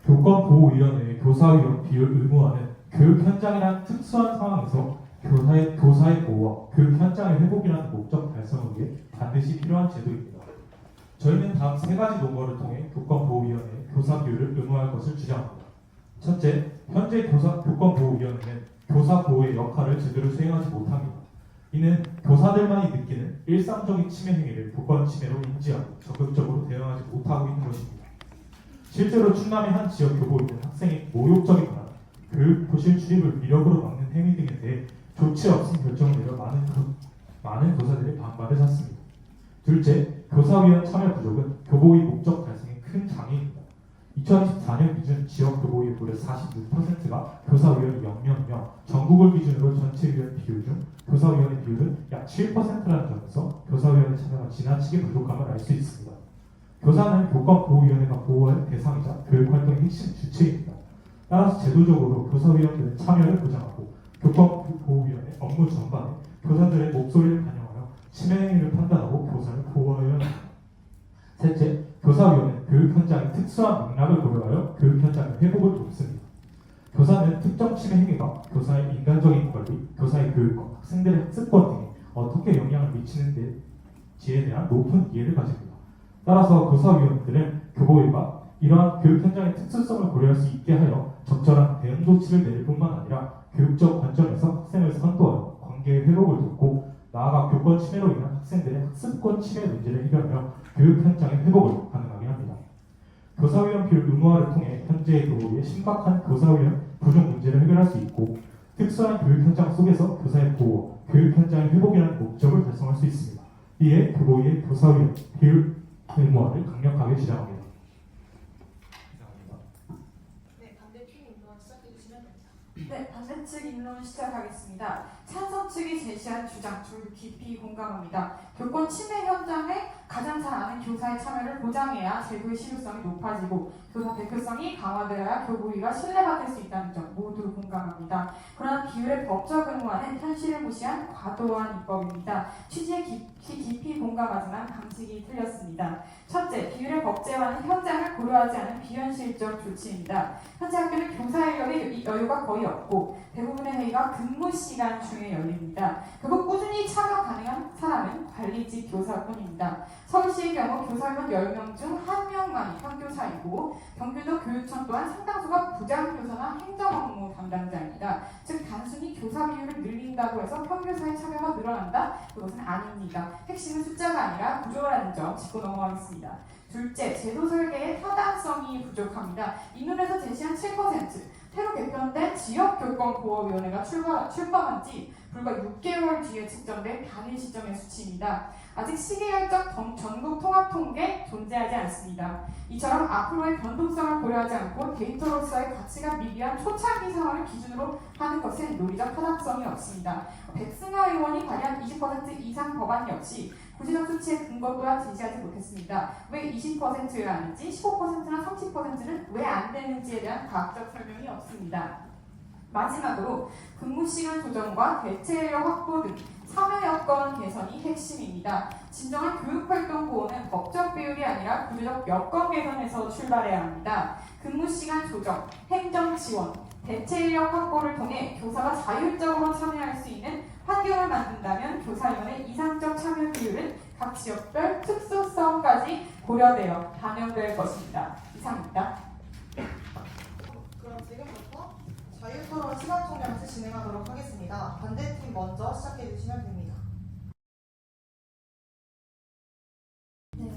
교권보호위원회의 교사위원 비율 의무화는 교육 현장이란 특수한 상황에서 교사의 보호와 교육 현장의 회복이라는 목적 달성을 위해 반드시 필요한 제도입니다. 저희는 다음 세 가지 논거를 통해 교권보호위원회의 교사 비율을 의무화할 것을 주장합니다. 첫째, 현재 교권보호위원회는 교사 보호의 역할을 제대로 수행하지 못합니다. 이는 교사들만이 느끼는 일상적인 침해 행위를 교권 침해로 인지하고 적극적으로 대응하지 못하고 있는 것입니다. 실제로 충남의 한 지역 교보에는 학생이 모욕적이거나 교육 교실 출입을 위력으로 막는 행위 등에 대해 조치 없음 결정을 내려 많은 교사들의 반발을 샀습니다. 둘째, 교사위원 참여 부족은 교보의 목적 달성에 큰 장애입니다. 2024년 기준 지역 교보의 무려 46%가 교사위원이 0명, 전국을 기준으로 전체 위원 비율 중 교사위원의 비율은 약 7%라는 점에서 교사위원의 참여가 지나치게 부족함을 알 수 있습니다. 교사는 교권보호위원회가 보호할 대상이자 교육활동의 핵심 주체입니다. 따라서 제도적으로 교사위원들의 참여를 보장하고 교권보호위원회 업무 전반에 교사들의 목소리를 반영하여 침해 행위를 판단하고 교사를 보호하여야 합니다. 셋째, 교사위원회는 교육 현장의 특수한 맥락을 고려하여 교육 현장의 회복을 돕습니다. 교사는 특정 침해 행위가 교사의 인간적인 권리, 교사의 교육과 학생들의 학습권 등에 어떻게 영향을 미치는지에 대한 높은 이해를 가집니다. 따라서 교사위원들은 교보위가 이러한 교육 현장의 특수성을 고려할 수 있게 하여 적절한 대응 조치를 내릴 뿐만 아니라 교육적 관점에서 학생을 선도하여 관계의 회복을 돕고 나아가 교권 침해로 인한 학생들의 학습권 침해 문제를 해결하며 교육 현장의 회복을 가능하게 합니다. 교사위원 비율 의무화를 통해 현재의 교보위의 심각한 교사위원 부족 문제를 해결할 수 있고 특수한 교육 현장 속에서 교사의 보호, 교육 현장의 회복이라는 목적을 달성할 수 있습니다. 이에 교보위의 교사위원 비율 의무화를 강력하게 주장합니다. 네, 반대측 인론 시작해주시면 됩니다. 네, 반대측 인론 시작하겠습니다. 찬성 측이 제시한 주장 둘 깊이 공감합니다. 교권 침해 현장에 가장 잘 아는 교사의 참여를 보장해야 제도의 실효성이 높아지고 교사 대표성이 강화되어야 교보위가 신뢰받을 수 있다는 점 모두 공감합니다. 그러나 비율의 법적 의무화는 현실을 무시한 과도한 입법입니다. 취지에 깊이 공감하지만 방식이 틀렸습니다. 첫째, 비율의 법제화는 현장을 고려하지 않은 비현실적 조치입니다. 현재 학교는 교사 인력의 여유가 거의 없고 대부분의 회의가 근무 시간 중에 열립니다. 결국 꾸준히 참여 가능한 사람은 관리직 교사뿐입니다. 서울시의 경우 교사위원 10명 중 1명만이 현교사이고 경기도 교육청 또한 상당수가 부장교사나 행정업무 담당자입니다. 즉 단순히 교사 비율을 늘린다고 해서 현교사의 참여가 늘어난다? 그것은 아닙니다. 핵심은 숫자가 아니라 구조라는 점 짚고 넘어가겠습니다. 둘째, 제도 설계의 타당성이 부족합니다. 인론에서 제시한 7%, 새로 개편된 지역교권보호위원회가 출범한 지 불과 6개월 뒤에 측정된 단일 시점의 수치입니다. 아직 시계열적 전국 통합 통계 존재하지 않습니다. 이처럼 앞으로의 변동성을 고려하지 않고 데이터로서의 가치가 미비한 초창기 상황을 기준으로 하는 것은 논리적 타당성이 없습니다. 백승하 의원이 발의한 20% 이상 법안 역시 구체적 수치의 근거 또한 제시하지 못했습니다. 왜 20%여야 하는지 15%나 30%는 왜 안 되는지에 대한 과학적 설명이 없습니다. 마지막으로 근무시간 조정과 대체인력 확보 등 참여 여건 개선이 핵심입니다. 진정한 교육활동 보호는 법적 비율이 아니라 구조적 여건 개선에서 출발해야 합니다. 근무시간 조정, 행정 지원, 대체인력 확보를 통해 교사가 자율적으로 참여할 수 있는 환경을 만든다면 교사위원회 이상적 참여 비율은 각 지역별 특수성까지 고려되어 반영될 것입니다. 이상입니다. 그럼 지금부터 자유토론 시간 총량을 진행하도록 하겠습니다. 반대팀 먼저 시작해주시면 됩니다. 네,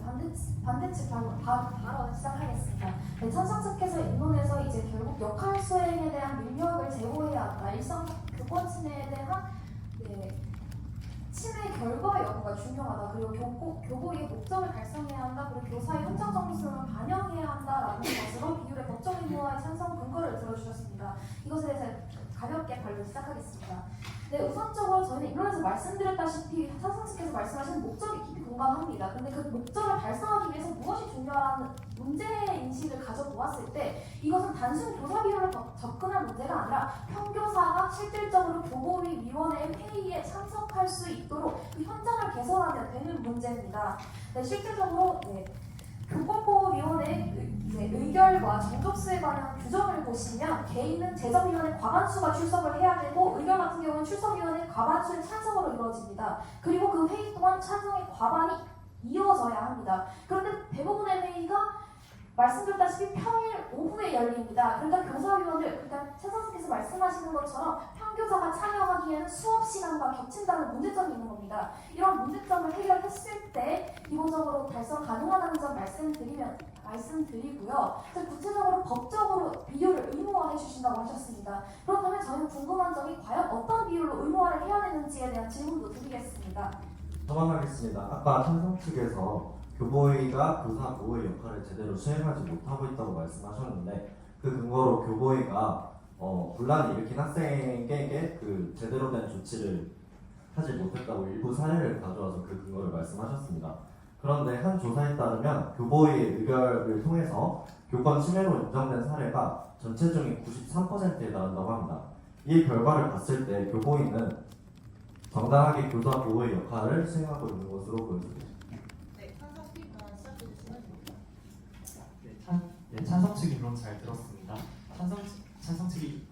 반대측 바로 시작하겠습니다. 네, 찬성측에서 인론에서 이제 결국 역할 수행에 대한 능력을 제고해야 한다. 일상 교권 침해에 대한 침해 결과 여부가 중요하다. 그리고 교보의 목적을 달성해야 한다. 그리고 교사의 현장 정신을 반영해야 한다라는 것으로 비율의 법적 의무화의 찬성 근거를 들어주셨습니다. 이것에 대해서 가볍게 발로 시작하겠습니다. 네, 우선적으로 저희는 인론에서 말씀드렸다시피 찬성측에서 말씀하신 목적이 깊이 공감합니다. 근데 그 목적을 달성하기 위해서 무엇이 중요한 문제인식을 가져보았을 때 이것은 단순 교사 비율을 접근할 문제가 아니라 평교사가 실질적으로 교보위 위원회의 회의에 참석할 수 있도록 그 현장을 개선하면 되는 문제입니다. 네, 실질적으로 교권보호위원회의 의결 비율과 정족수에 관한 규정을 보시면 개인은 재정위원회 과반수가 출석을 해야 되고 의견 같은 경우는 출석위원회 과반수의 찬성으로 이루어집니다. 그리고 그 회의 동안 찬성의 과반이 이루어져야 합니다. 그런데 대부분의 회의가 말씀드렸다시피 평일 오후에 열립니다. 그러니까 교사위원들, 그러니까 최 선생님께서 말씀하시는 것처럼 평교사가 참여하기에는 수업 시간과 겹친다는 문제점이 있는 겁니다. 이런 문제점을 해결했을 때 기본적으로 달성 가능하다는 점 말씀드리고요. 구체적으로 법적으로 비율을 의무화해 주신다고 하셨습니다. 그렇다면 저희는 궁금한 점이 과연 어떤 비율로 의무화를 해야 되는지에 대한 질문도 드리겠습니다. 처방하겠습니다. 아까 찬성 측에서 교보위가 교사 보호의 역할을 제대로 수행하지 못하고 있다고 말씀하셨는데 그 근거로 교보위가 분란을 일으킨 학생에게 그 제대로 된 조치를 하지 못했다고 일부 사례를 가져와서 그 근거를 말씀하셨습니다. 그런데 한 조사에 따르면 교보위의 의결을 통해서 교권 침해로 인정된 사례가 전체 중에 93%에 달한다고 합니다. 이 결과를 봤을 때 교보위는 정당하게 교사 보호의 역할을 수행하고 있는 것으로 보여집니다. 네, 찬성 스피커 시작해 주시면 됩니다. 찬성 측 입론 잘 들었습니다. 찬성 측이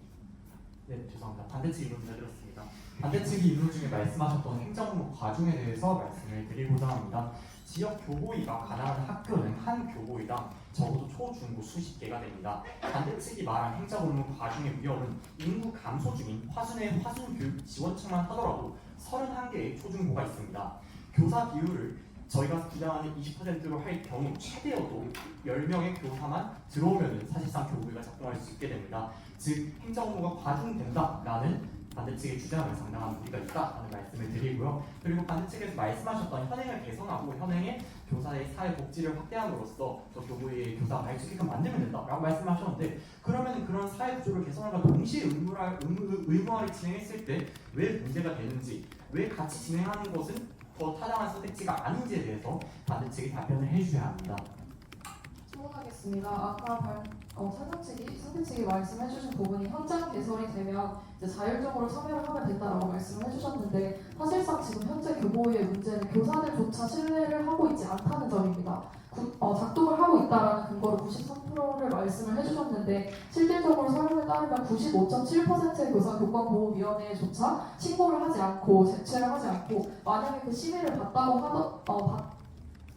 죄송합니다. 반대 측 입론 잘 들었습니다. 반대 측이 입론 중에 말씀하셨던 행정부 과중에 대해서 말씀을 드리고자 합니다. 지역 교보위가 가능한 학교는 한 교보위당 적어도 초, 중고 수십 개가 됩니다. 반대 측이 말한 행정 업무 과중의 위험은 인구 감소 중인 화순의 화순교육 지원층만 하더라도 31개의 초중고가 있습니다. 교사 비율을 저희가 주장하는 20%로 할 경우 최대여도 10명의 교사만 들어오면 사실상 교보위가 작동할 수 있게 됩니다. 즉 행정 업무가 과중된다라는 반대측의 주장은 상당한 무리가 있다라는 말씀을 드리고요. 그리고 반대측에서 말씀하셨던 현행을 개선하고 현행의 교사의 사회 복지를 확대함으로써 저 교보위의 교사가 발주기끔 만들면 된다라고 말씀하셨는데 그러면 그런 사회 구조를 개선함과 동시에 의무화를 진행했을 때 왜 문제가 되는지 왜 같이 진행하는 것은 더 타당한 선택지가 아닌지에 대해서 반대측이 답변을 해주셔야 합니다. 질문하겠습니다. 아까 찬성 측이 상대 측이 말씀해주신 부분이 현장 개설이 되면 이제 자율적으로 참여를 하면 된다라고 말씀을 해주셨는데 사실상 지금 현재 교보위의 문제는 교사들조차 신뢰를 하고 있지 않다는 점입니다. 작동을 하고 있다라는 근거로 93%를 말씀을 해주셨는데 실질적으로 설문에 따르면 95.7%의 교사 교권보호위원회조차 신고를 하지 않고 제출을 하지 않고 만약에 그 심의를 받았다고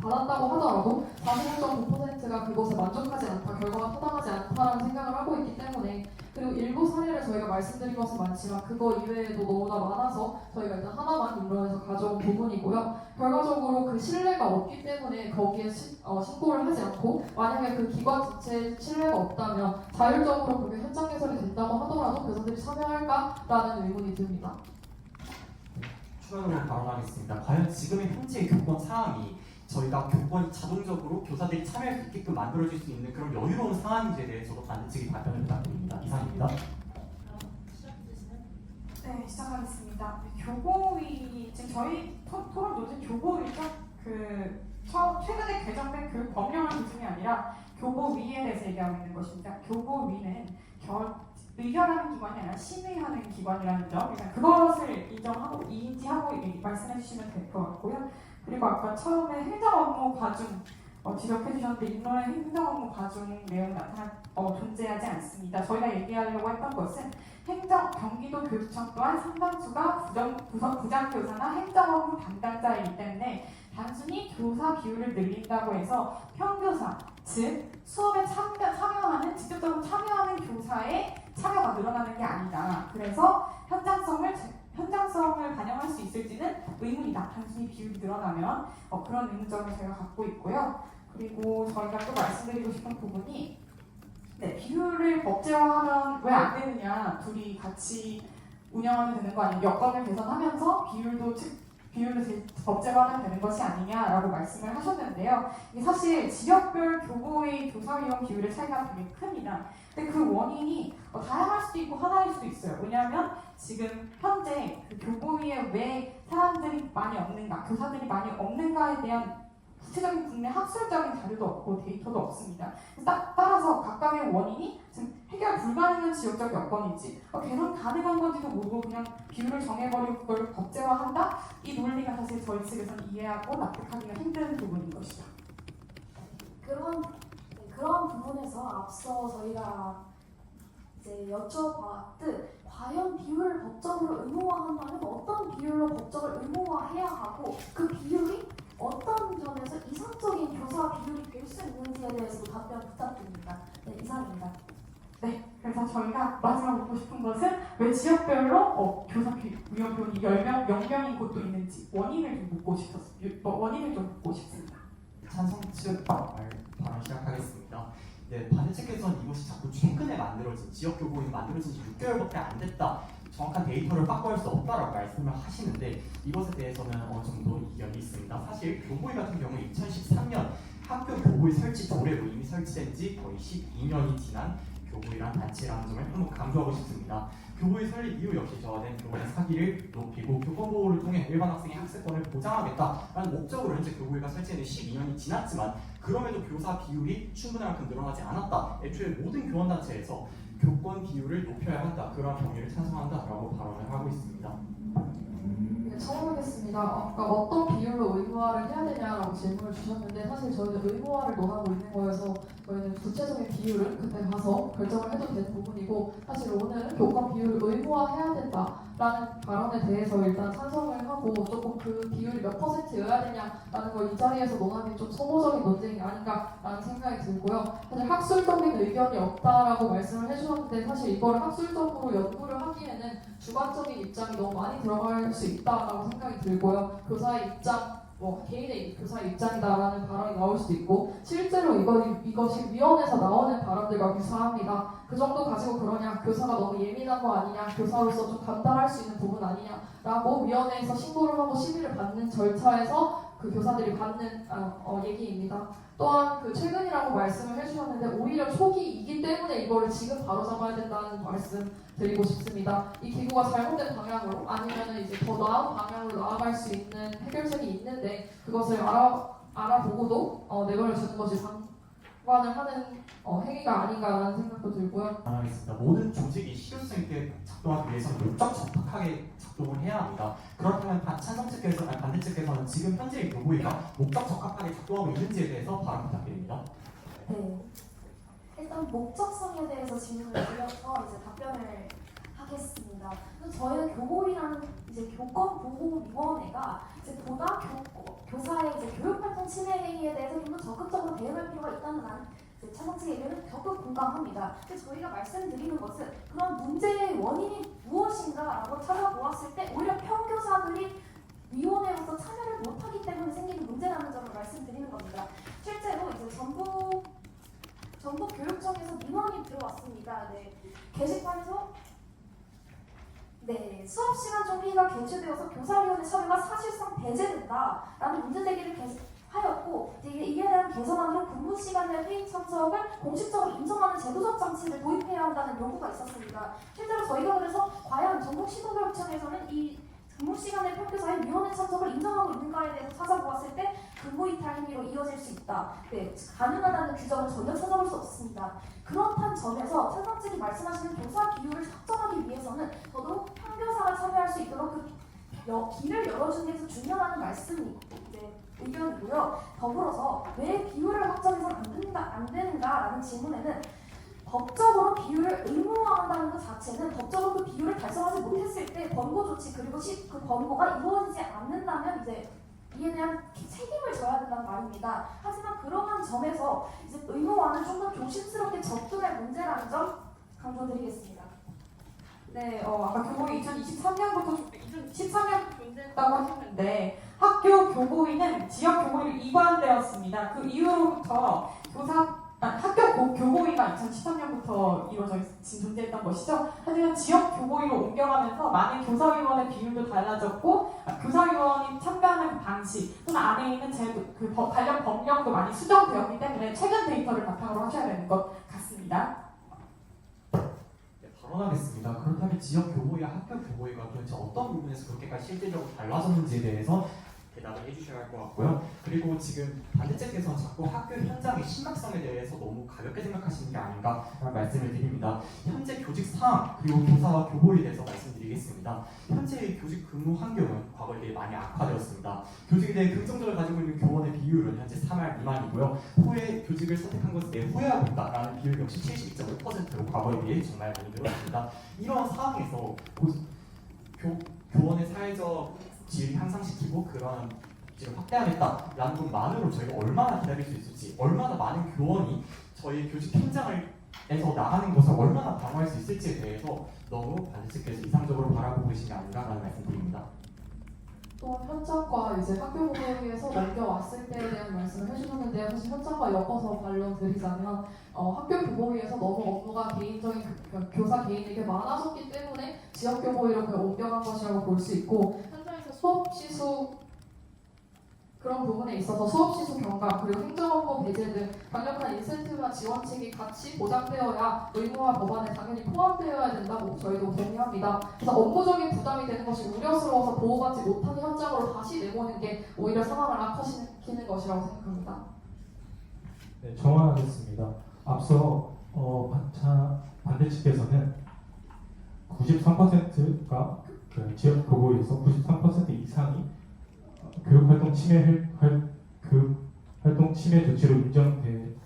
하더라도 45.9%가 그것에 만족하지 않다, 결과가 타당하지 않다라는 생각을 하고 있기 때문에 그리고 일부 사례를 저희가 말씀드린 것은 많지만 그거 이외에도 너무나 많아서 저희가 일단 하나만 입론해서 가져온 부분이고요. 결과적으로 그 신뢰가 없기 때문에 거기에 신고를 하지 않고 만약에 그 기관 자체에 신뢰가 없다면 자율적으로 그게 현장 개설이 된다고 하더라도 교사들이 참여할까라는 의문이 듭니다. 추가적으로 발언하겠습니다. 과연 지금의 현재 교권 상황이 저희가 교권이 자동적으로 교사들이 참여할 수 있게끔 만들어질 수 있는 그런 여유로운 상황인지에 대해서도 반대측이 답변을 부탁드립니다. 이상입니다. 그럼 시작해 주시면 됩니다. 네, 시작하겠습니다. 교보위 지금 저희 토론 요즘 교보위가 최근에 개정된 교육 법령을 기준이 아니라 교보위에 대해서 얘기하고 있는 것입니다. 교보위는 의결하는 기관이 아니라 심의하는 기관이라는 점, 그러니까 그것을 인지하고 말씀해 주시면 될 것 같고요. 그리고 아까 처음에 행정 업무 과중 지적해 주셨는데 인론의 행정 업무 과중 내용이 존재하지 않습니다. 저희가 얘기하려고 했던 것은 경기도 교육청 또한 상당수가 부장교사나 행정 업무 담당자이기 때문에 단순히 교사 비율을 늘린다고 해서 평교사, 즉 수업에 직접적으로 참여하는 교사의 참여가 늘어나는 게 아니다. 그래서 현장성을 반영할 수 있을지는 의문이다. 단순히 비율이 늘어나면 그런 의문점을 제가 갖고 있고요. 그리고 저희가 또 말씀드리고 싶은 부분이 비율을 법제화하면 왜 안 되느냐, 둘이 같이 운영하면 되는 거 아니냐, 여건을 개선하면서 비율도 법제화하면 되는 것이 아니냐라고 말씀을 하셨는데요. 이게 사실 지역별 교보의 교사위원 비율의 차이가 되게 큽니다. 근데 그 원인이 다양할 수도 있고 하나일 수도 있어요. 왜냐하면 지금 현재 그 교보위에 왜 사람들이 많이 없는가, 교사들이 많이 없는가에 대한 구체적인 국내 학술적인 자료도 없고 데이터도 없습니다. 따라서 각각의 원인이 지금 해결 불가능한 지역적 여건인지 개선 가능한 건지도 모르고 그냥 비율을 정해버리고 그걸 법제화한다? 이 논리가 사실 저희 측에서는 이해하고 납득하기가 힘든 부분인 것이죠. 그런 부분에서 앞서 저희가 이제 여쭤봤듯 과연 비율을 법적으로 의무화한다면 어떤 비율로 법적을 의무화해야 하고 그 비율이 어떤 점에서 이상적인 교사 비율이 될 수 있는지에 대해서도 답변 부탁드립니다. 네, 이상입니다. 그래서 저희가 마지막 묻고 싶은 것은 왜 지역별로 교사 위원분이 10명인 곳도 있는지 원인을 좀 묻고 싶습니다. 찬성 측 발언 시작하겠습니다. 네, 반대 측에서는 이것이 자꾸 최근에 만들어진 지역 교보이 만들어진 지 6개월밖에 안 됐다. 정확한 데이터를 확보할 수 없다라고 말씀을 하시는데 이것에 대해서는 어느 정도 이견이 있습니다. 사실 교보이 같은 경우에 2013년 학교 교보이 설치 조례로 이미 설치된 지 거의 12년이 지난 교보이란 단체라는 점을 한번 강조하고 싶습니다. 교보이 설립 이후 역시 저하된 교보의 사기를 높이고 교권 보호를 통해 일반 학생의 학습권을 보장하겠다라는 목적으로 현재 교보이가 설치된 지 12년이 지났지만 그럼에도 교사 비율이 충분할 만큼 늘어나지 않았다. 애초에 모든 교원단체에서 교권 비율을 높여야 한다. 그러한 경위를 찬성한다라고 발언을 하고 있습니다. 네, 처음 하겠습니다. 아까 어떤 비율로 의무화를 해야 되냐라고 질문을 주셨는데 사실 저희는 의무화를 논하고 있는 거여서 저희는 구체적인 비율은 그때 가서 결정을 해도 되는 부분이고 사실 오늘은 교권 비율을 의무화해야 된다라는 발언에 대해서 일단 찬성을 하고 조금 그 비율이 몇 %여야 되냐라는 걸 이 자리에서 논하기 좀 소모적인 논쟁이 아닌가라는 생각이 들고요. 사실 학술적인 의견이 없다라고 말씀을 해주셨는데 사실 이거를 학술적으로 연구를 하기에는 주관적인 입장이 너무 많이 들어갈 수 있다라고 생각이 들고요. 교사의 입장, 개인의 교사의 입장이다라는 발언이 나올 수도 있고 실제로 이것이 위원회에서 나오는 발언들과 유사합니다. 그 정도 가지고 그러냐, 교사가 너무 예민한 거 아니냐, 교사로서 좀 감당할 수 있는 부분 아니냐라고 위원회에서 신고를 하고 심의를 받는 절차에서 그 교사들이 받는 얘기입니다. 또한 그 최근이라고 말씀을 해주셨는데 오히려 초기이기 때문에 이거를 지금 바로 잡아야 된다는 말씀 드리고 싶습니다. 이 기구가 잘못된 방향으로 아니면 이제 더 나은 방향으로 나아갈 수 있는 해결책이 있는데 그것을 알아보고도 내버려 두는 것이 상관을 하는 행위가 아닌가라는 생각도 들고요. 하겠습니다. 모든 조직이 실효성 있게 작동하기 위해서는 목적 적합하게 작동을 해야 합니다. 그렇다면 반대 측에서는 지금 현재의 교보위가 목적 적합하게 작동하고 있는지에 대해서 발언 부탁드립니다. 네. 일단 목적성에 대해서 질문을 드려서 이제 답변을 하겠습니다. 그래서 저희는 교보위라는 이제 교권보호위원회가 이제 보다 교사의 이제 교육활동 침해 행위에 대해서 좀 더 적극적으로 대응할 필요가 있다는 찬성 측의 의견을 적극 공감합니다. 근데 저희가 말씀드리는 것은 그런 문제의 원인이 무엇인가라고 찾아보았을 때 오히려 평교사들이 위원회로서 참여를 못하기 때문에 생기는 문제라는 점을 말씀드리는 겁니다. 실제로 이제 전북교육청에서 민원이 들어왔습니다. 네, 게시판에서 수업 시간 종이가 개최되어서 교사위원회 참여가 사실상 배제된다라는 문제 제기를 하였고 이에 대한 개선안으로 근무 시간의 회의 참석을 공식적으로 인정하는 제도적 장치를 도입해야 한다는 요구가 있었습니다. 실제로 저희가 그래서 과연 전북시도교육청에서는 이 근무 시간의 평교사의 위원회 참석을 인정하고 있는가에 대해서 찾아보았을 때 근무 이탈 행위로 이어질 수 있다. 가능하다는 규정을 전혀 찾아볼 수 없습니다. 그렇단 점에서 찬성 측이 말씀하시는 교사 비율을 확정하기 위해서는 더더욱 평교사가 참여할 수 있도록 그 길을 열어주는 게 중요하다는 말씀이 의견이고요. 더불어서 왜 비율을 확정해서 안 되는가라는 질문에는 법적으로 비율을 의무화한다는 것 자체는 법적으로 그 비율을 달성하지 못했을 때 권고 조치 그리고 그 권고가 이루어지지 않는다면 이제 이에 대한 책임을 져야 된다는 말입니다. 하지만 그러한 점에서 이제 의무화는 좀 더 조심스럽게 접근할 문제라는 점 강조드리겠습니다. 네, 아까 교보위 2013년부터 존재했다고 하셨는데 학교 교보위는 지역 교보위로 이관되었습니다. 그 이후로부터 학교 교보위가 2013년부터 존재했던 것이죠. 하지만 지역 교보위로 옮겨가면서 많은 교사위원회 비율도 달라졌고 교사위원이 참가하는 방식 또는 안에 있는 관련 법령도 많이 수정되었기 때문에 최근 데이터를 바탕으로 하셔야 되는 것 같습니다. 발언하겠습니다. 그렇다면 지역 교보위와 학교 교보위가 도대체 어떤 부분에서 그렇게까지 실질적으로 달라졌는지에 대해서 대답을 해주셔야 할 것 같고요. 그리고 지금 반대쪽에서는 자꾸 학교 현장의 심각성에 대해서 너무 가볍게 생각하시는 게 아닌가라는 말씀을 드립니다. 현재 교직 상황 그리고 교사와 교보에 대해서 말씀드리겠습니다. 현재의 교직 근무 환경은 과거에 비해 많이 악화되었습니다. 교직에 대해 긍정적으로 가지고 있는 교원의 비율은 현재 3할 미만이고요. 후에 교직을 선택한 것에 대해 후회하고 있다라는 비율 역시 72.5%로 과거에 비해 정말 많이 늘었습니다. 이런 상황에서 교원의 사회적 질을 향상시키고 그런 질을 확대하겠다라는 것만으로 저희가 얼마나 기다릴 수 있을지, 얼마나 많은 교원이 저희 교직 현장에서 나가는 것을 얼마나 방어할 수 있을지에 대해서 너무 반대측에서 이상적으로 바라보고 계신 게 아닌가라는 말씀드립니다. 또 현장과 이제 학교 보호위에서 넘겨왔을 때에 대한 말씀을 해주셨는데요. 사실 현장과 엮어서 반론드리자면 학교 교보위에서 너무 업무가 개인적인 교사 개인에게 많아졌기 때문에 지역 교보위로 그냥 옮겨간 것이라고 볼 수 있고 현장에서 수업 시수 그런 부분에 있어서 수업 시수 경과 그리고 행정 업무 배제 등 강력한 인센티브와 지원책이 같이 보장되어야 의무화 법안에 당연히 포함되어야 된다고 저희도 동의합니다. 그래서 업무적인 부담이 되는 것이 우려스러워서 보호받지 못하는 현장으로 다시 내보는 게 오히려 상황을 악화시키는 것이라고 생각합니다. 네, 정언하겠습니다. 앞서 반대 측에서는 93%가 그 지역 교보에서 93% 이상이 교육활동 침해 조치로 인정됨을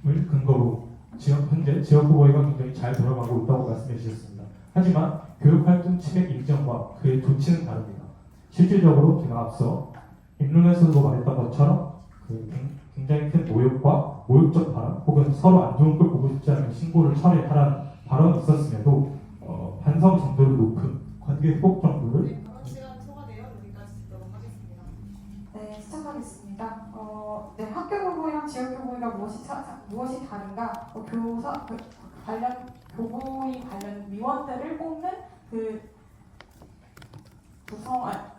근거로 현재 지역 교보위가 굉장히 잘 돌아가고 있다고 말씀해 주셨습니다. 하지만 교육활동 침해 인정과 그의 조치는 다릅니다. 실질적으로 제가 앞서 입론에서도 말했던 것처럼 굉장히 큰 모욕과 모욕적 발언 혹은 서로 안 좋은 걸 보고 싶지 않으면 신고를 철회하라는 발언이 있었음에도 반성 정도를 높은 관계 회복 정도를 발언 시간 초과되어 여기까지 듣도록 하겠습니다. 네, 시작하겠습니다. 네, 학교 교보위랑 지역 교보위가 무엇이 다른가? 교보위 관련 위원들을 뽑는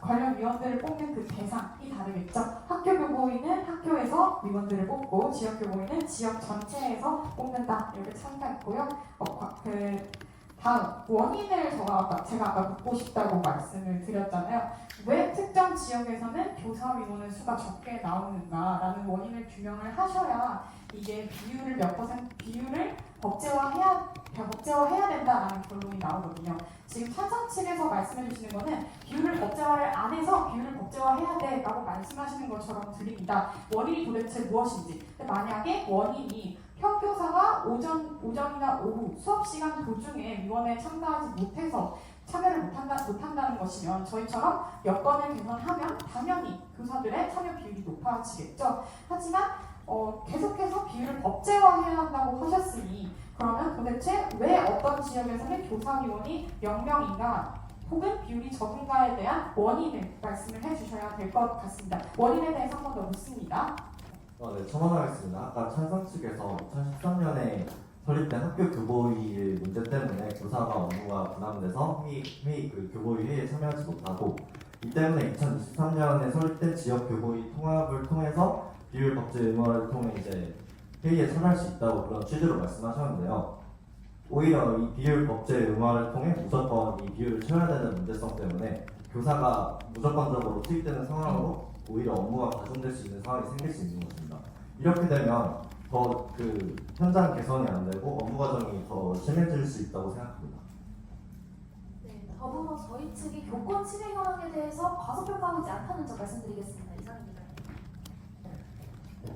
관련 위원들을 뽑는 그 대상이 다르겠죠. 학교 교보위는 학교에서 위원들을 뽑고 지역 교보위는 지역 전체에서 뽑는다. 이렇게 참가했고요. 다음 원인을 제가 아까 묻고 싶다고 말씀을 드렸잖아요. 왜 특정 지역에서는 교사위원의 수가 적게 나오는가라는 원인을 규명을 하셔야 이게 비율을 법제화해야 된다라는 결론이 나오거든요. 지금 찬성 측에서 말씀해 주시는 거는 비율을 법제화를 안 해서 비율을 법제화해야 돼라고 말씀하시는 것처럼 들립니다. 원인이 도대체 무엇인지. 근데 만약에 원인이 현교사가 오전이나 오후 수업 시간 도중에 위원회에 참가하지 못해서 참여를 못한다는 것이면 저희처럼 여건을 개선하면 당연히 교사들의 참여 비율이 높아지겠죠. 하지만 계속해서 비율을 법제화해야 한다고 하셨으니 그러면 도대체 왜 어떤 지역에서는 교사위원이 0명인가 혹은 비율이 적은가에 대한 원인을 말씀을 해주셔야 될 것 같습니다. 원인에 대해서 한 번 더 묻습니다. 네, 첨언하겠습니다. 아까 찬성 측에서 2013년에 설립된 학교 교보위 문제 때문에 교사가 업무가 부담돼서 교보위 회의에 참여하지 못하고 이 때문에 2023년에 설립된 지역 교보위 통합을 통해서 비율 법제 의무화를 통해 이제 회의에 참여할 수 있다고 그런 취지로 말씀하셨는데요. 오히려 이 비율 법제 의무화를 통해 무조건 이 비율을 채워야 되는 문제성 때문에 교사가 무조건적으로 투입되는 상황으로 오히려 업무가 과중될 수 있는 상황이 생길 수 있는 것입니다. 이렇게 되면 더 현장 개선이 안 되고 업무 과정이 더 심해질 수 있다고 생각합니다. 네, 더불어 저희 측이 교권 침해 현황에 대해서 과소평가하지 않다는 점 말씀드리겠습니다. 이상입니다.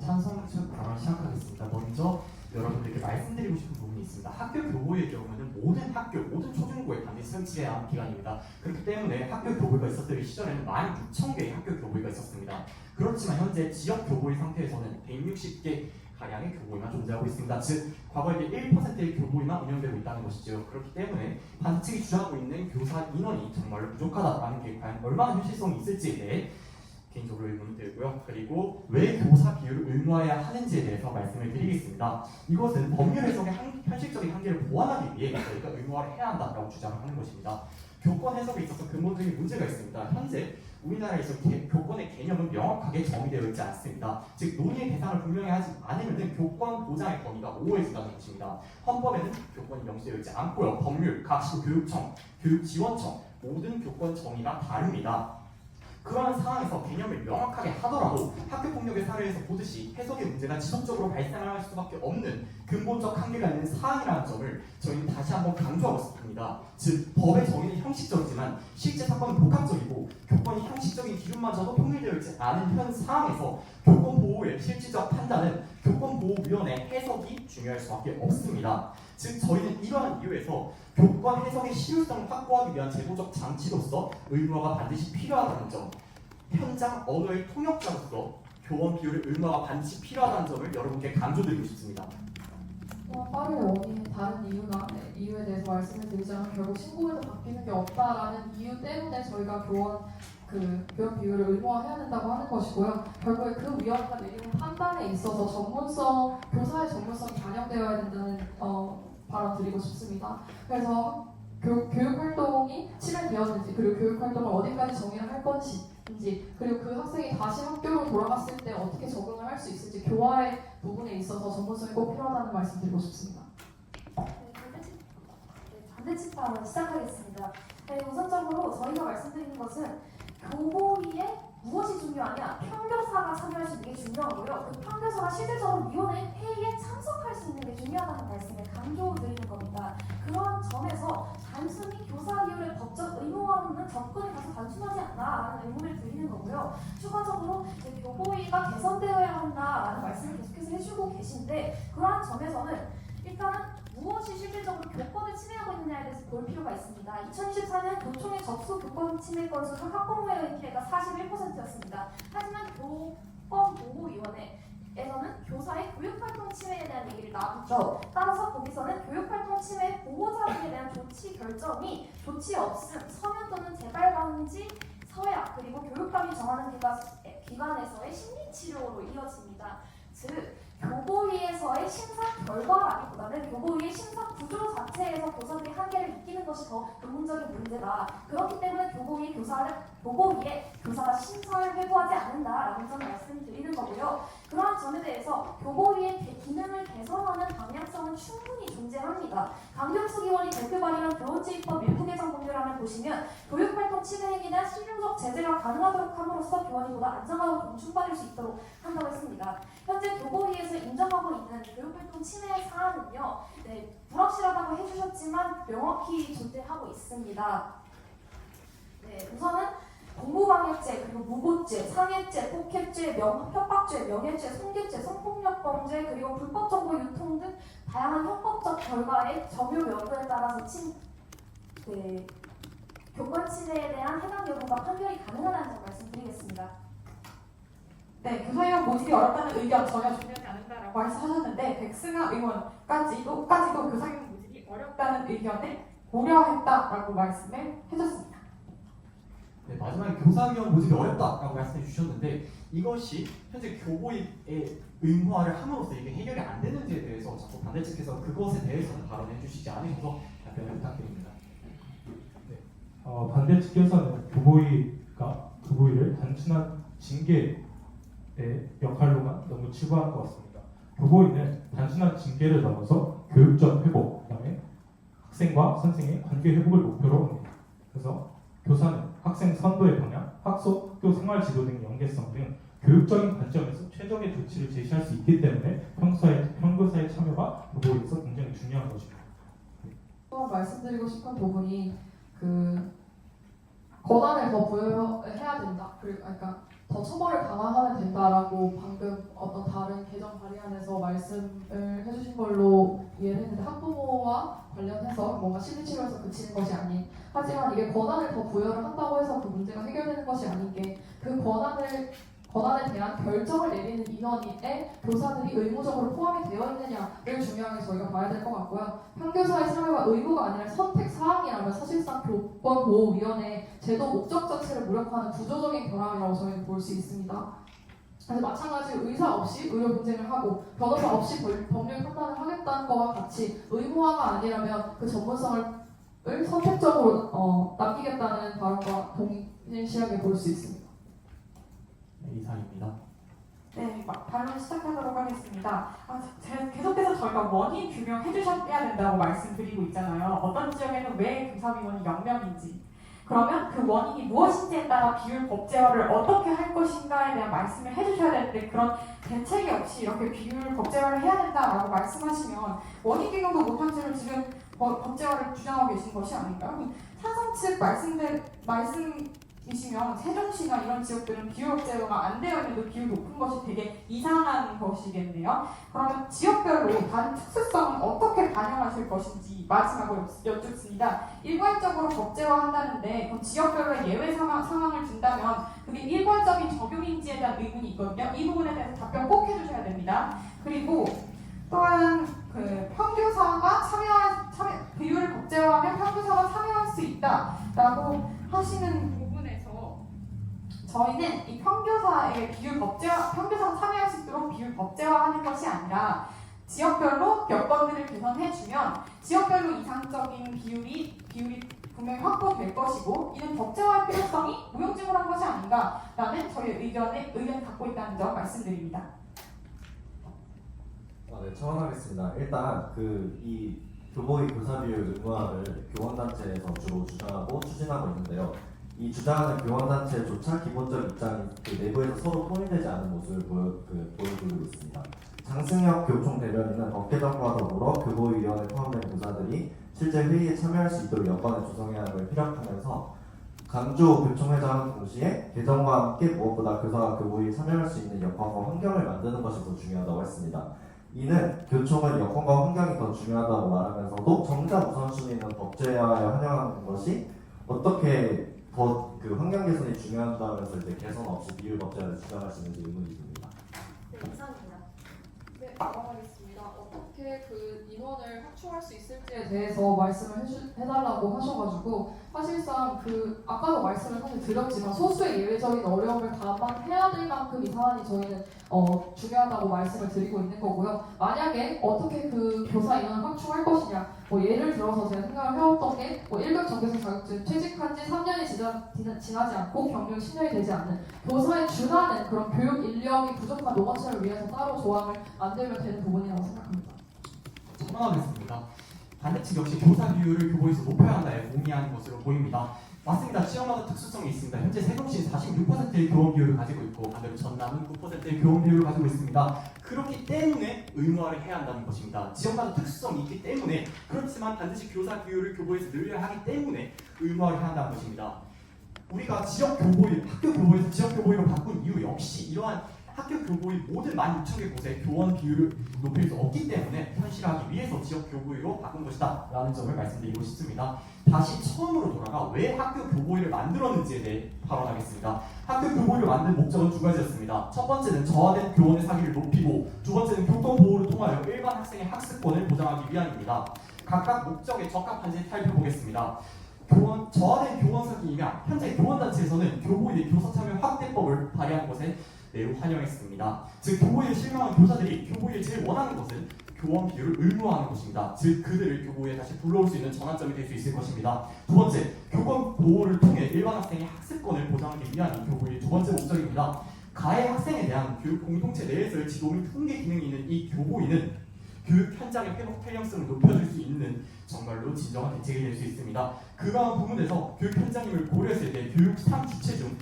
찬성 측 발언 시작하겠습니다. 먼저 여러분들께 말씀드리고 싶은 부분이 있습니다. 학교 교보의 경우는 모든 초중고에 반드시 설치해야 하는 기관입니다. 그렇기 때문에 학교 교보가 있었을 시절에는 16,000개의 학교 교보가 있었습니다. 그렇지만 현재 지역 교보의 상태에서는 160개 가량의 교보위만 존재하고 있습니다. 즉 과거에 비해 1%의 교보위만 운영되고 있다는 것이죠. 그렇기 때문에 반측이 주장하고 있는 교사 인원이 정말로 부족하다라는 게 과연 얼마나 현실성이 있을지에 대해 개인적으로 의문이 들고요. 그리고 왜 교사 비율을 의무화해야 하는지에 대해서 말씀을 드리겠습니다. 이것은 법률 해석의 현실적인 한계를 보완하기 위해 저희가 의무화를 해야 한다고 주장을 하는 것입니다. 교권 해석에 있어서 근본적인 문제가 있습니다. 현재 우리나라에서 교권의 개념은 명확하게 정의되어 있지 않습니다. 즉 논의의 대상을 분명히 하지 않으면 교권 보장의 범위가 모호해진다는 것입니다. 헌법에는 교권이 명시되어 있지 않고요. 법률, 각 시도교육청, 교육지원청 모든 교권 정의가 다릅니다. 그러한 상황에서 개념을 명확하게 하더라도 학교폭력의 사례에서 보듯이 해석의 문제가 지속적으로 발생할 수밖에 없는 근본적 한계가 있는 사항이라는 점을 저희는 다시 한번 강조하고 싶습니다. 즉 법의 정의는 형식적이지만 실제 사건은 복합적이고 교권이 형식적인 기준마저도 통일되어 있지 않은 현 상황에서 교권 보호의 실질적 판단은 교권보호위원회 해석이 중요할 수밖에 없습니다. 즉 저희는 이러한 이유에서 교권 해석의 실효성을 확보하기 위한 제도적 장치로서 의무화가 반드시 필요하다는 점, 현장 언어의 통역자로서 교원 비율의 의무화가 반드시 필요하다는 점을 여러분께 강조드리고 싶습니다. 또한 빠르게 원인이 다른 이유에 대해서 말씀을 드리자면 결국 신고에도 바뀌는 게 없다라는 이유 때문에 저희가 교원 비율을 의무화해야 된다고 하는 것이고요. 결국에 그 위원회가 내리는 판단에 있어서 교사의 전문성이 반영되어야 된다는 발언 드리고 싶습니다. 그래서 교육활동이 침해되었는지, 그리고 교육활동을 어디까지 정의를 할 것인지, 그리고 그 학생이 다시 학교로 돌아갔을 때 어떻게 적응을 할 수 있을지 교화의 부분에 있어서 전문성이 꼭 필요하다는 말씀 드리고 싶습니다. 반대측 발언 시작하겠습니다. 네, 우선적으로 저희가 말씀드리는 것은 교보위에 무엇이 중요하냐, 평교사가 참여할 수 있는 게 중요하고요. 그 평교사가 실질적으로 위원회 회의에 참석할 수 있는 게 중요하다는 말씀을 강조드리는 겁니다. 그런 점에서 단순히 교사 비율의 법적 의무화로는 접근이 다소 단순하지 않나라는 의문을 드리는 거고요. 추가적으로 교보위가 개선되어야 한다라는 말씀을 계속해서 해주고 계신데, 그러한 점에서는 일단은 무엇이 실질적으로 교권을 침해하고 있느냐에 대해서 볼 필요가 있습니다. 2024년 교총의 접수 교권 침해 건수는 학부모의 피해가 41%였습니다. 하지만 교권보호위원회에서는 교사의 교육활동 침해에 대한 얘기를 나누죠. 따라서 거기서는 교육활동 침해 보호자들에 대한 조치 결정이 조치 없음, 서면 또는 재발 방지, 서약, 그리고 교육감이 정하는 기관에서의 심리치료로 이어집니다. 즉, 교보위에서의 심사 결과라기보다는 교보위의 심사 구조 자체에서 교사들이 한계를 느끼는 것이 더 근본적인 문제다. 그렇기 때문에 교보위에 교사가 심사를 회부하지 않는다라는 점을 말씀드리는 거고요. 그러한 점에 대해서 교보위의 기능을 개선하는 방향성은 충분히 존재합니다. 강경수 의원이 대표 발의한 교원지휘법 일부 개정 공개란을 보시면 교육활동 침해 행위나 실효적 제재가 가능하도록 함으로써 교원이 보다 안전하고 공중받을 수 있도록 한다고 했습니다. 현재 교보위에서 인정하고 있는 교육활동 침해 사안은요, 불확실하다고 해주셨지만 명확히 존재하고 있습니다. 우선은 공부방해죄, 그리고 무고죄, 상해죄, 폭행죄, 협박죄, 명예죄, 손괴죄, 성폭력범죄, 그리고 불법 정보 유통 등 다양한 형법적 결과의 적용 여부에 따라서 교권 침해에 대한 해당 여부가 판별이 가능하다는 점 말씀드리겠습니다. 네, 교사위원 모집이 어렵다는 의견 전혀 중요하지 않는다라고 말씀하셨는데, 백승아 의원까지도 교사위원 모집이 어렵다는 의견을 고려했다라고 말씀을 해줬습니다. 네, 마지막에 교사위원 모집이 어렵다라고 말씀해 주셨는데, 이것이 현재 교보위의 의무화를 함으로써 이게 해결이 안 되는지에 대해서 자꾸 반대측에서 그것에 대해서는 발언해 주시지 않으셔서 답변을 부탁드립니다. 반대 측에서는 교보위를 단순한 징계의 역할로만 너무 치부한 것 같습니다. 교보위는 단순한 징계를 넘어서 교육적 회복, 그다음에 학생과 선생의 관계 회복을 목표로 합니다. 그래서 교사는 학생 선도의 방향, 학교 생활 지도 등 연계성 등 교육적인 관점에서 최적의 조치를 제시할 수 있기 때문에 평교사의 참여가 교보위에서 굉장히 중요한 것입니다. 또 말씀드리고 싶은 부분이 권한을 더 부여해야 된다. 그러니까 더 처벌을 강화하면 된다라고 방금 어떤 다른 개정 발의안에서 말씀을 해주신 걸로 이해를 했는데, 학부모와 관련해서 뭔가 심리치료에서 그치는 것이 아닌, 하지만 이게 권한을 더 부여를 한다고 해서 그 문제가 해결되는 것이 아닌 게, 그 권한에 대한 결정을 내리는 인원에 교사들이 의무적으로 포함이 되어 있느냐를 중요하게 저희가 봐야 될 것 같고요. 평교사의 참여가 의무가 아니라 선택 사항이라면 사실상 교권보호위원회 제도 목적 자체를 무력화하는 구조적인 결함이라고 저희는 볼 수 있습니다. 그래서 마찬가지로 의사 없이 의료 분쟁을 하고 변호사 없이 법률 판단을 하겠다는 것과 같이 의무화가 아니라면 그 전문성을 선택적으로 남기겠다는 발언과 동일시하게 볼 수 있습니다. 이상입니다. 네, 발언 시작하도록 하겠습니다. 계속해서 저희가 원인 규명해 주셔야 된다고 말씀드리고 있잖아요. 어떤 지역에는 왜 교사위원이 0명인지, 그러면 그 원인이 무엇인지에 따라 비율 법제화를 어떻게 할 것인가에 대한 말씀을 해주셔야 되는데 그런 대책이 없이 이렇게 비율 법제화를 해야 된다라고 말씀하시면 원인 규명도 못한 채로 지금 법제화를 주장하고 계신 것이 아닐까요? 찬성 측 말씀이시면 세종시나 이런 지역들은 비율 법제화가 안 되어 있는데 비율 높은 것이 되게 이상한 것이겠네요. 그러면 지역별로 다른 특수성은 어떻게 반영하실 것인지 마지막으로 여쭙습니다. 일괄적으로 법제화한다는데 그럼 지역별로 예외 상황을 준다면 그게 일괄적인 적용인지에 대한 의문이 있거든요. 이 부분에 대해서 답변 꼭 해주셔야 됩니다. 그리고 또한 그 비율을 법제화하면 평교사가 참여할 수 있다라고 하시는 부분에서 저희는 이 평교사가 참여할 수 있도록 비율 법제화하는 것이 아니라 지역별로 여건들을 개선해주면 지역별로 이상적인 비율이 분명히 확보될 것이고 이는 법제화할 필요성이 무용지물한 것이 아닌가라는 저희 의견을 갖고 있다는 점 말씀드립니다. 네, 첨언하겠습니다. 일단 이 교보의 교사 비율 의무화를 교원단체에서 주로 주장하고 추진하고 있는데요. 이 주장하는 교원단체조차 기본적 입장이 내부에서 서로 통일되지 않은 모습을 보여주고 있습니다. 장승혁 교총 대변인은 법 개정과 더불어 교보위원회 포함된 교사들이 실제 회의에 참여할 수 있도록 여건을 조성해야 함을 피력하면서 강조 교총회장은 동시에 개정과 함께 무엇보다 교사가 교보위에 참여할 수 있는 여건과 환경을 만드는 것이 더 중요하다고 했습니다. 이는 교총은 여건과 환경이 더 중요하다고 말하면서도 정작 우선순위는 법제화에 환영하는 것이 어떻게 더 환경 개선이 중요하다면서 이제 개선 없이 비율 법제화를 주장할 수 있는지 의문이 듭니다. 네, 이상입니다. 네, 넘어가겠습니다. 어떻게 그 인원을 확충할 수 있을지에 대해서 말씀을 해달라고 하셔가지고 사실상 아까도 말씀을 사실 드렸지만 소수의 예외적인 어려움을 감안해야 될 만큼 이 사안이 저희는 중요하다고 말씀을 드리고 있는 거고요. 만약에 어떻게 그 교사 인원을 확충할 것이냐, 예를 들어서 제가 생각을 해왔던 게 1급 정교사 자격증 퇴직한 지 3년이 지나지 않고 경력 10년이 되지 않는 교사에 준하는 그런 교육 인력이 부족한 농어체를 위해서 따로 조항을 만들면 되는 부분이라고 생각합니다. 첨언하겠습니다. 반대측 역시 교사 비율을 교보에서 높여야 한다에 동의하는 것으로 보입니다. 맞습니다. 지역마다 특수성이 있습니다. 현재 세종시는 46%의 교원 비율을 가지고 있고 반대로 전남은 9%의 교원 비율을 가지고 있습니다. 그렇기 때문에 의무화를 해야 한다는 것입니다. 지역마다 특수성이 있기 때문에 그렇지만 반드시 교사 비율을 교보에서 늘려야 하기 때문에 의무화를 해야 한다는 것입니다. 우리가 학교 교보에서 지역 교보위로 바꾼 이유 역시 이러한 학교 교보위 모든 16,000개 곳에 교원 비율을 높일 수 없기 때문에 현실화하기 위해서 지역 교보위로 바꾼 것이다 라는 점을 말씀드리고 싶습니다. 다시 처음으로 돌아가 왜 학교 교보위를 만들었는지에 대해 발언하겠습니다. 학교 교보위를 만든 목적은 두 가지였습니다. 첫 번째는 저하된 교원의 사기를 높이고 두 번째는 교권보호를 통하여 일반 학생의 학습권을 보장하기 위함입니다. 각각 목적에 적합한지 살펴보겠습니다. 저하된 교원 사기이면 현재 교원단체에서는 교보위의 교사 참여 확대법을 발의한 것에 매우 환영했습니다. 즉 교보위에 실망한 교사들이 교보위에 제일 원하는 것은 교원 비율을 의무화하는 것입니다. 즉 그들을 교보위에 다시 불러올 수 있는 전환점이 될 수 있을 것입니다. 두 번째, 교권 보호를 통해 일반 학생의 학습권을 보장하기 위한 교보위의 두 번째 목적입니다. 가해 학생에 대한 교육 공동체 내에서의 지도 및 훈계 기능이 있는 이 교보위는 교육 현장의 회복 탄력성을 높여줄 수 있는 정말로 진정한 대책이 될 수 있습니다. 그러한 부분에서 교육 현장임을 고려했을 때 교육 3주체 중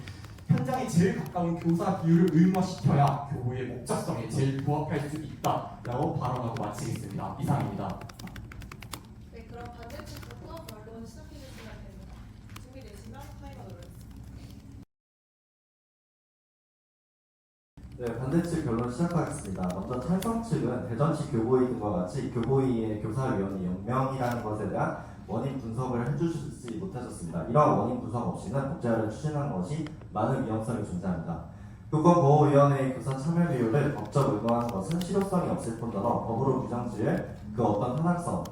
현장에 제일 가까운 교사 비율을 의무화시켜야 교보의 목적성에 제일 부합할 수 있다라고 발언하고 마치겠습니다. 이상입니다. 네, 그럼 반대측부터 변론 시작해주시면 됩니다. 준비되시면 타이머 눌러주세요. 네, 반대측 변론 시작하겠습니다. 먼저 찬성 측은 대전시 교보위 등과 같이 교보위의 교사위원회 연명이라는 것에 대한 원인 분석을 해주시지 못하셨습니다. 이러한 원인 분석 없이는 법제화를 추진한 것이 많은 위험성이 존재합니다. 교권보호위원회의 교사 참여 비율을 법적 의무화하는 것은 실효성이 없을 뿐더러 법으로 규정지을 그 어떤 타당성,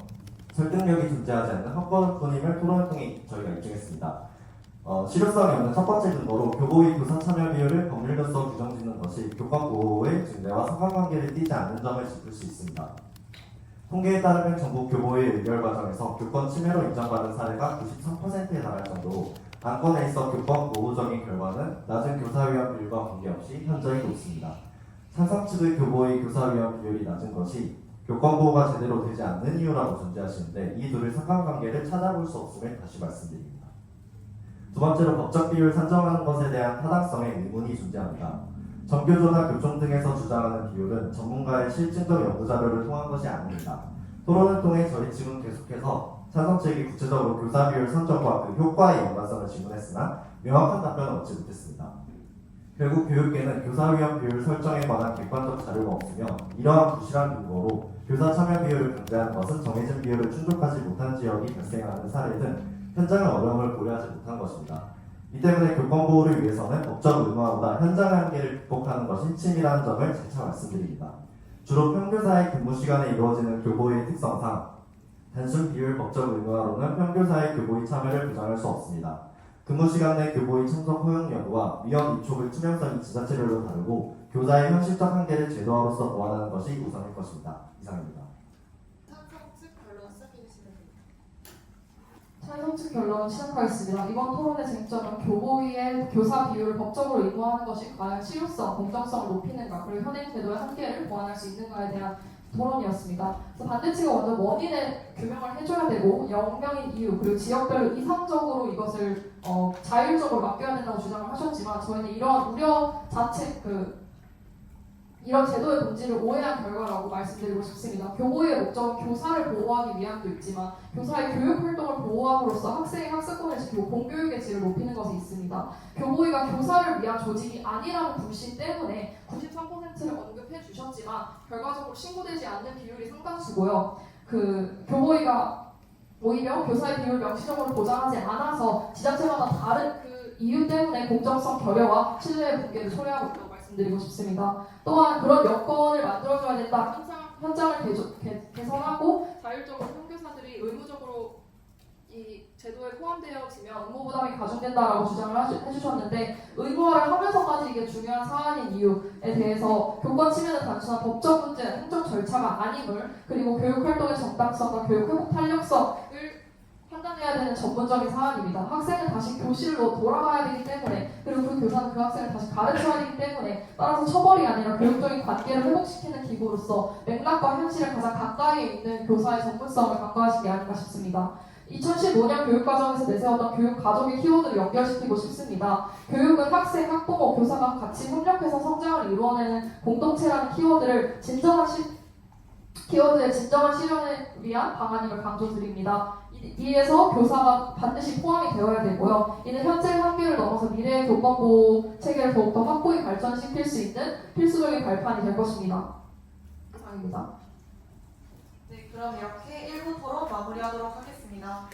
설득력이 존재하지 않는 헛것뿐임을 토론을 통해 저희가 입증했습니다. 실효성이 없는 첫 번째 근거로 교보위 교사 참여 비율을 법률로서 규정짓는 것이 교권보호의 증대와 상관관계를 띠지 않는 점을 짚을 수 있습니다. 통계에 따르면 전국 교보위 의결 과정에서 교권 침해로 인정받은 사례가 93%에 달할 정도로 안건에 있어 교권 보호적인 결과는 낮은 교사위원 비율과 관계없이 현저히 높습니다. 찬성 측의 교보위 교사위원 비율이 낮은 것이 교권 보호가 제대로 되지 않는 이유라고 전제하시는데 이 둘의 상관관계를 찾아볼 수 없음을 다시 말씀드립니다. 두 번째로 법적 비율 산정하는 것에 대한 타당성에 의문이 존재합니다. 전교조나 교총 등에서 주장하는 비율은 전문가의 실증적 연구 자료를 통한 것이 아닙니다. 토론을 통해 저희 측은 계속해서 찬성 측이 구체적으로 교사 비율 선정과 그 효과의 연관성을 질문했으나 명확한 답변을 얻지 못했습니다. 결국 교육계는 교사위원 비율 설정에 관한 객관적 자료가 없으며 이러한 부실한 근거로 교사 참여 비율을 강제하는 것은 정해진 비율을 충족하지 못한 지역이 발생하는 사례 등 현장의 어려움을 고려하지 못한 것입니다. 이 때문에 교권 보호를 위해서는 법적 의무화보다 현장의 한계를 극복하는 것이 핵심이라는 점을 재차 말씀드립니다. 주로 평교사의 근무 시간에 이루어지는 교보의 특성상 단순 비율 법적 의무화로는 평교사의 교보의 참여를 보장할 수 없습니다. 근무 시간 내 교보의 참석 허용 여부와 위험 위촉의 투명성이 지자체별로 다르고 교사의 현실적 한계를 제도화로서 보완하는 것이 우선일 것입니다. 이상입니다. 찬성 측 변론 시작해 주시면 됩니다. 찬성 측 결론 시작하겠습니다. 이번 토론의 쟁점은 교보위의 교사 비율을 법적으로 의무화하는 것이 과연 실효성, 공정성을 높이는가, 그리고 현행 제도의 한계를 보완할 수 있는가에 대한 토론이었습니다. 그래서 반대측은 먼저 원인을 규명을 해줘야 되고 영명인 이유 그리고 지역별로 이상적으로 이것을 자율적으로 맡겨야 된다고 주장을 하셨지만 저희는 이러한 우려 자체 이런 제도의 본질을 오해한 결과라고 말씀드리고 싶습니다. 교보의 목적은 교사를 보호하기 위함도 있지만 교사의 교육 활동을 보호함으로써 학생의 학습권을 지키고 공교육의 질을 높이는 것이 있습니다. 교보위가 교사를 위한 조직이 아니라는 불신 때문에 93%를 언급해 주셨지만 결과적으로 신고되지 않는 비율이 상당수고요. 교보위가 오히려 교사의 비율을 명시적으로 보장하지 않아서 지자체마다 다른 그 이유 때문에 공정성 결여와 신뢰의 붕괴를 초래하고 있다고 말씀드리고 싶습니다. 또한 그런 여건을 만들어줘야 된다. 현장을 개선하고 자율적으로 평교사들이 의무적으로 이 제도에 포함되어지면 업무 부담이 가중된다라고 주장을 해주셨는데 의무화를 하면서까지 이게 중요한 사안인 이유에 대해서 교권 침해는 단순한 법적 문제, 행정 절차가 아님을 그리고 교육 활동의 정당성과 교육 회복 탄력성을 판단해야 되는 전문적인 사안입니다. 학생은 다시 교실로 돌아가야 되기 때문에 그리고 그 교사는 그 학생을 다시 가르쳐야 되기 때문에 따라서 처벌이 아니라 교육적인 관계를 회복시키는 기구로서 맥락과 현실에 가장 가까이에 있는 교사의 전문성을 강조하신 게 아닌가 싶습니다. 2015년 교육과정에서 내세웠던 교육 가족의 키워드를 연결시키고 싶습니다. 교육은 학생, 학부모, 교사가 같이 협력해서 성장을 이루어내는 공동체라는 키워드의 진정한 실현을 위한 방안임을 강조드립니다. 이에서 교사가 반드시 포함이 되어야 되고요. 이는 현재의 한계를 넘어서 미래의 교권보호 체계를 더욱더 확고히 발전시킬 수 있는 필수적인 발판이 될 것입니다. 이상입니다. 네, 그럼 이렇게 1부 토론 마무리하도록 하겠습니다.